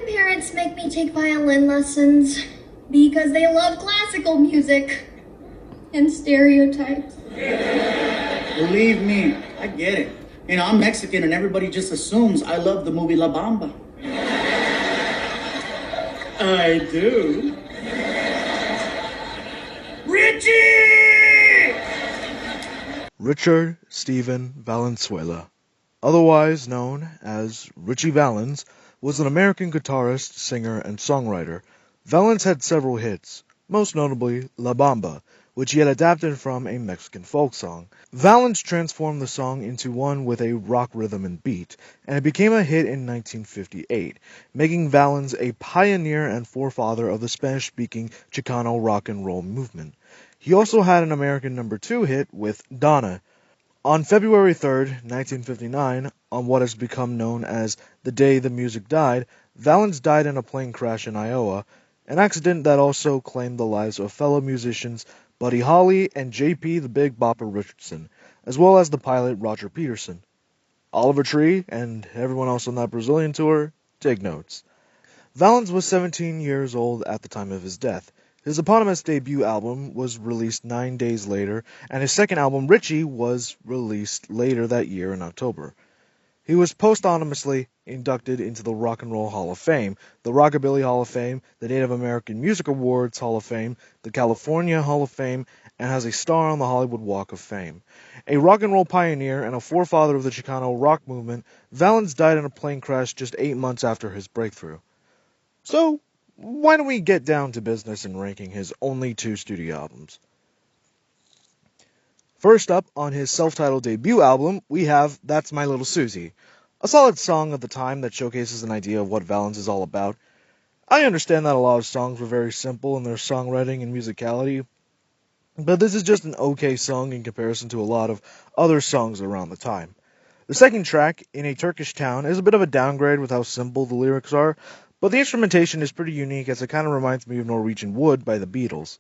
parents make me take violin lessons because they love classical music and stereotypes. Believe me, I get it. You know, I'm Mexican and everybody just assumes I love the movie La Bamba. I do. Ritchie! Richard Stephen Valenzuela, otherwise known as Ritchie Valens, was an American guitarist, singer, and songwriter. Valens had several hits, most notably La Bamba, which he had adapted from a Mexican folk song. Valens transformed the song into one with a rock rhythm and beat, and it became a hit in 1958, making Valens a pioneer and forefather of the Spanish-speaking Chicano rock and roll movement. He also had an American number 2 hit with Donna. On February 3rd, 1959, on what has become known as the day the music died, Valens died in a plane crash in Iowa, an accident that also claimed the lives of fellow musicians Buddy Holly and J.P. the Big Bopper Richardson, as well as the pilot Roger Peterson. Oliver Tree and everyone else on that Brazilian tour, take notes. Valens was 17 years old at the time of his death. His eponymous debut album was released 9 days later, and his second album, Ritchie, was released later that year in October. He was posthumously inducted into the Rock and Roll Hall of Fame, the Rockabilly Hall of Fame, the Native American Music Awards Hall of Fame, the California Hall of Fame, and has a star on the Hollywood Walk of Fame. A rock and roll pioneer and a forefather of the Chicano rock movement, Valens died in a plane crash just 8 months after his breakthrough. So, why don't we get down to business in ranking his only 2 studio albums? First up, on his self-titled debut album, we have That's My Little Susie, a solid song of the time that showcases an idea of what Valens is all about. I understand that a lot of songs were very simple in their songwriting and musicality, but this is just an okay song in comparison to a lot of other songs around the time. The second track, In a Turkish Town, is a bit of a downgrade with how simple the lyrics are, but the instrumentation is pretty unique as it kind of reminds me of Norwegian Wood by the Beatles.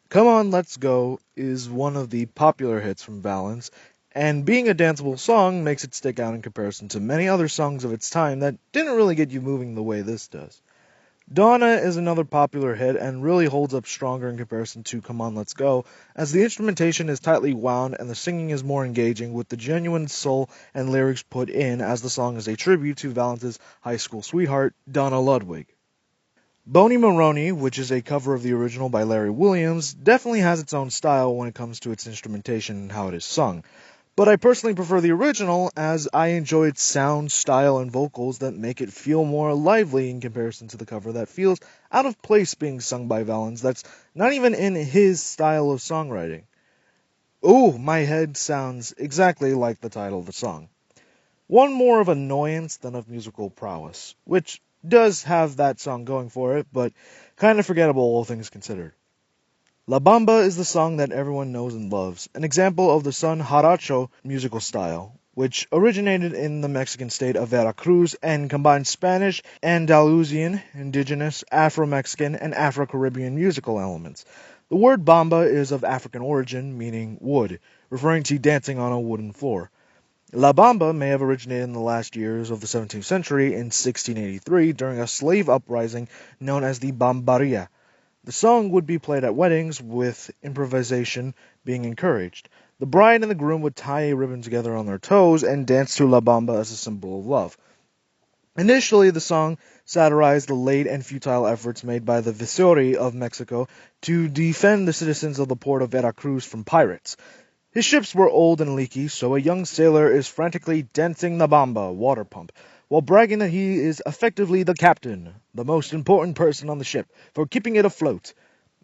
Come On, Let's Go is one of the popular hits from Valens, and being a danceable song makes it stick out in comparison to many other songs of its time that didn't really get you moving the way this does. Donna is another popular hit and really holds up stronger in comparison to Come On, Let's Go, as the instrumentation is tightly wound and the singing is more engaging with the genuine soul and lyrics put in, as the song is a tribute to Valens' high school sweetheart, Donna Ludwig. Boney Maroney, which is a cover of the original by Larry Williams, definitely has its own style when it comes to its instrumentation and how it is sung. But I personally prefer the original, as I enjoy its sound, style, and vocals that make it feel more lively in comparison to the cover that feels out of place being sung by Valens that's not even in his style of songwriting. Ooh, my head sounds exactly like the title of the song. One more of annoyance than of musical prowess, which does have that song going for it, but kind of forgettable all things considered. La Bamba is the song that everyone knows and loves, an example of the son Jarocho musical style, which originated in the Mexican state of Veracruz and combined Spanish, Andalusian, indigenous, Afro-Mexican, and Afro-Caribbean musical elements. The word bamba is of African origin, meaning wood, referring to dancing on a wooden floor. La Bamba may have originated in the last years of the 17th century in 1683 during a slave uprising known as the Bambaria. The song would be played at weddings, with improvisation being encouraged. The bride and the groom would tie a ribbon together on their toes and dance to La Bamba as a symbol of love. Initially, the song satirized the late and futile efforts made by the Viceroy of Mexico to defend the citizens of the port of Veracruz from pirates. His ships were old and leaky, so a young sailor is frantically dancing the bamba, water pump, while bragging that he is effectively the captain, the most important person on the ship, for keeping it afloat.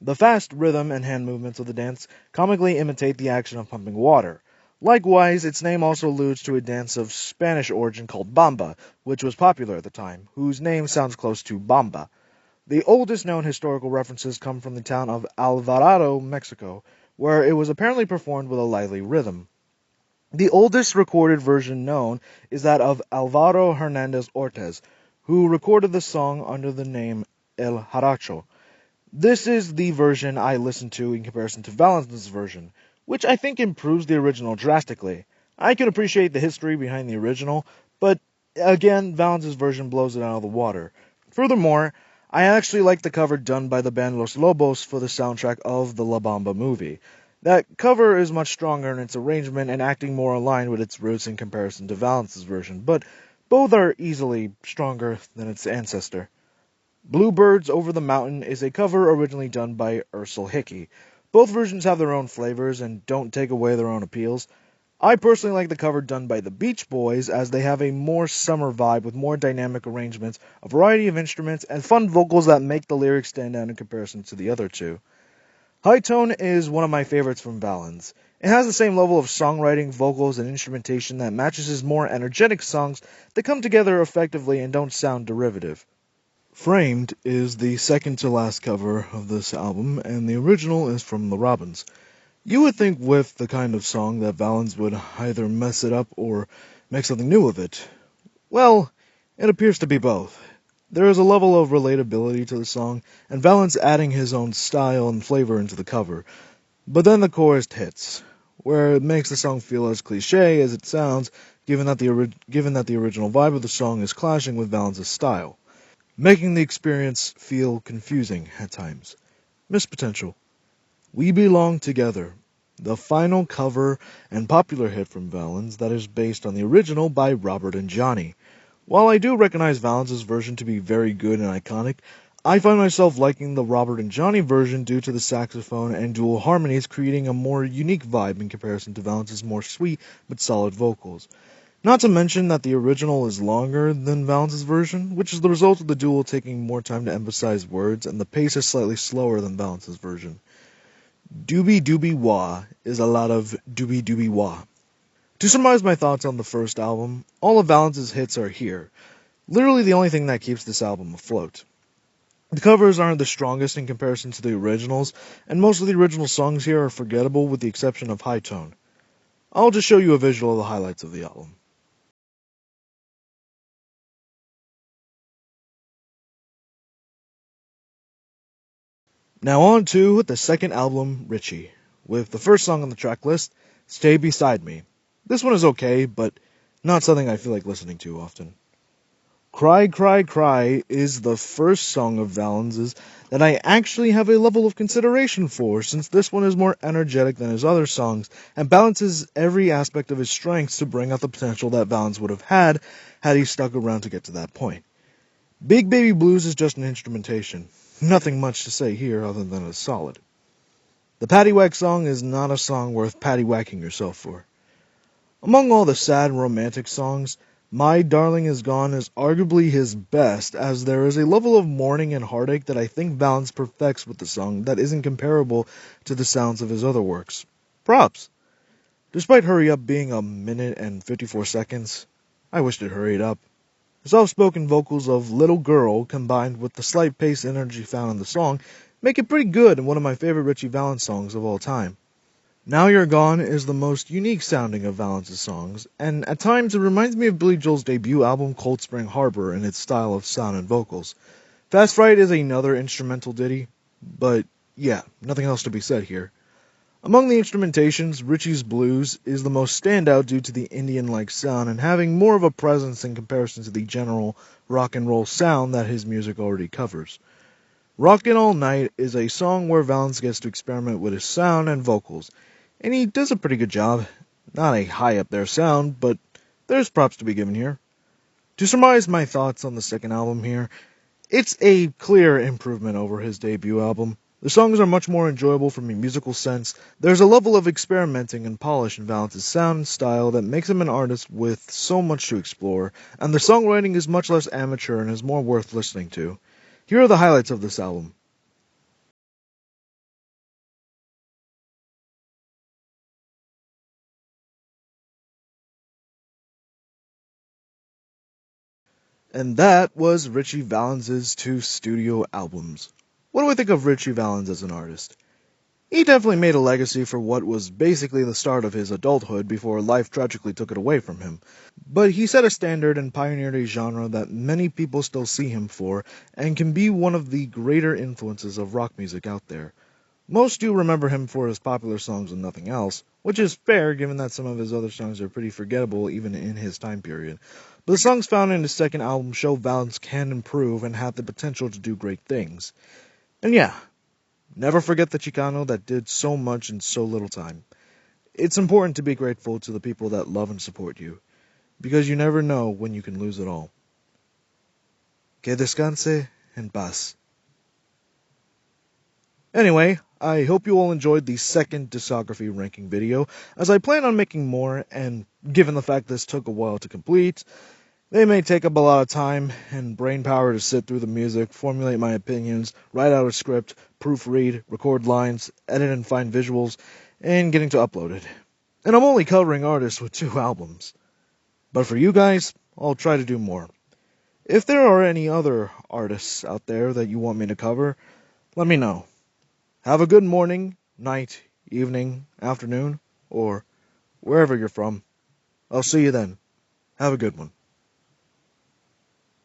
The fast rhythm and hand movements of the dance comically imitate the action of pumping water. Likewise, its name also alludes to a dance of Spanish origin called bamba, which was popular at the time, whose name sounds close to bamba. The oldest known historical references come from the town of Alvarado, Mexico, where it was apparently performed with a lively rhythm. The oldest recorded version known is that of Alvaro Hernandez Ortez, who recorded the song under the name El Jarocho. This is the version I listened to in comparison to Valens' version, which I think improves the original drastically. I can appreciate the history behind the original, but again, Valens' version blows it out of the water. Furthermore, I actually like the cover done by the band Los Lobos for the soundtrack of the La Bamba movie. That cover is much stronger in its arrangement and acting more aligned with its roots in comparison to Valence's version, but both are easily stronger than its ancestor. Bluebirds Over the Mountain is a cover originally done by Ursel Hickey. Both versions have their own flavors and don't take away their own appeals. I personally like the cover done by the Beach Boys as they have a more summer vibe with more dynamic arrangements, a variety of instruments, and fun vocals that make the lyrics stand out in comparison to the other two. High Tone is one of my favorites from Valens. It has the same level of songwriting, vocals, and instrumentation that matches his more energetic songs that come together effectively and don't sound derivative. Framed is the second to last cover of this album, and the original is from The Robins. You would think with the kind of song that Valens would either mess it up or make something new of it. Well, it appears to be both. There is a level of relatability to the song, and Valens adding his own style and flavor into the cover. But then the chorus hits, where it makes the song feel as cliche as it sounds, given that the original vibe of the song is clashing with Valens' style, making the experience feel confusing at times. Missed potential. We Belong Together, the final cover and popular hit from Valens that is based on the original by Robert and Johnny. While I do recognize Valens' version to be very good and iconic, I find myself liking the Robert and Johnny version due to the saxophone and dual harmonies creating a more unique vibe in comparison to Valens' more sweet but solid vocals. Not to mention that the original is longer than Valens' version, which is the result of the dual taking more time to emphasize words, and the pace is slightly slower than Valens' version. Doobie Doobie Wah is a lot of Doobie Doobie Wah. To summarize my thoughts on the first album, all of Valens' hits are here. Literally the only thing that keeps this album afloat. The covers aren't the strongest in comparison to the originals, and most of the original songs here are forgettable with the exception of High Tone. I'll just show you a visual of the highlights of the album. Now on to the second album, Ritchie, with the first song on the track list, Stay Beside Me. This one is okay, but not something I feel like listening to often. Cry, Cry, Cry is the first song of Valens's that I actually have a level of consideration for, since this one is more energetic than his other songs, and balances every aspect of his strengths to bring out the potential that Valens would have had he stuck around to get to that point. Big Baby Blues is just an instrumentation. Nothing much to say here other than it's solid. The Paddywhack song is not a song worth paddywhacking yourself for. Among all the sad and romantic songs, My Darling Is Gone is arguably his best, as there is a level of mourning and heartache that I think Valens perfects with the song that isn't comparable to the sounds of his other works. Props! Despite Hurry Up being a minute and 54 seconds, I wished it hurried up. The soft-spoken vocals of Little Girl, combined with the slight pace and energy found in the song, make it pretty good and one of my favorite Ritchie Valens songs of all time. Now You're Gone is the most unique sounding of Valens' songs, and at times it reminds me of Billy Joel's debut album Cold Spring Harbor in its style of sound and vocals. Fast Fright is another instrumental ditty, but yeah, nothing else to be said here. Among the instrumentations, Ritchie's Blues is the most standout due to the Indian-like sound and having more of a presence in comparison to the general rock and roll sound that his music already covers. Rockin' All Night is a song where Valens gets to experiment with his sound and vocals, and he does a pretty good job. Not a high up there sound, but there's props to be given here. To surmise my thoughts on the second album here, it's a clear improvement over his debut album. The songs are much more enjoyable from a musical sense. There's a level of experimenting and polish in Valens' sound and style that makes him an artist with so much to explore, and the songwriting is much less amateur and is more worth listening to. Here are the highlights of this album. And that was Ritchie Valens' two studio albums. What do I think of Ritchie Valens as an artist? He definitely made a legacy for what was basically the start of his adulthood before life tragically took it away from him. But he set a standard and pioneered a genre that many people still see him for and can be one of the greater influences of rock music out there. Most do remember him for his popular songs and nothing else, which is fair given that some of his other songs are pretty forgettable even in his time period. but the songs found in his second album show Valens can improve and have the potential to do great things. And yeah, never forget the Chicano that did so much in so little time. It's important to be grateful to the people that love and support you, because you never know when you can lose it all. Que descanse en paz. Anyway, I hope you all enjoyed the second discography ranking video, as I plan on making more, and given the fact this took a while to complete, they may take up a lot of time and brain power to sit through the music, formulate my opinions, write out a script, proofread, record lines, edit and find visuals, and getting to upload it. And I'm only covering artists with 2 albums. But for you guys, I'll try to do more. If there are any other artists out there that you want me to cover, let me know. Have a good morning, night, evening, afternoon, or wherever you're from. I'll see you then. Have a good one.